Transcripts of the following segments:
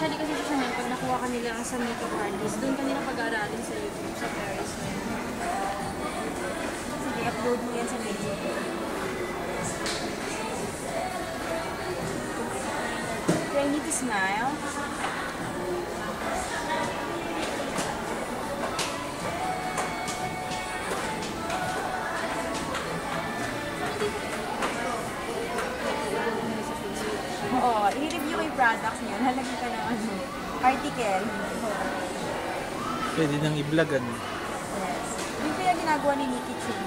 Usually kasi sa Chanel, pag nakuha ka nila sa makeup artist, doon ka nila pag-aaralin sa YouTube, sa Paris na yun. Sige, upload mo yan sa Facebook. Do I need to smile? Oo, i-review yung products niya. Halagyan ka ng ano, article. Pwede nang i-vlog ano. Yes. Yung kaya ginagawa ni Nikki Chin.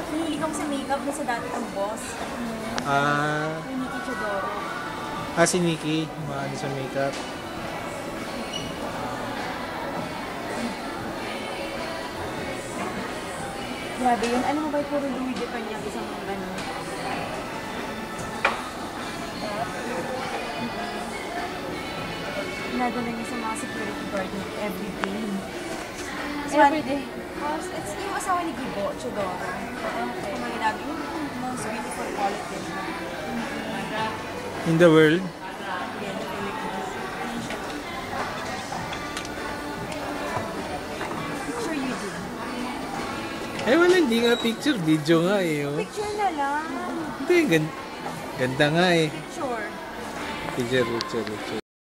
Hihili ko sa makeup na sa dati kong boss. Yung Nikki Chodoro. Si Nikki, maano sa makeup. Grabe yun. Alam mo ba, puro Louis Vuitton yung isang ano. Nadala niya sa mga security guard niya everyday. Everyday? Because it's yung asawa ni Gibo, Chodoro. Okay. Kung mga yung most beautiful quality. In the world. Picture you did. Wala, hindi nga picture. Video nga eh. Oh. Picture na lang. Hindi, ganda nga eh. Picture. Picture.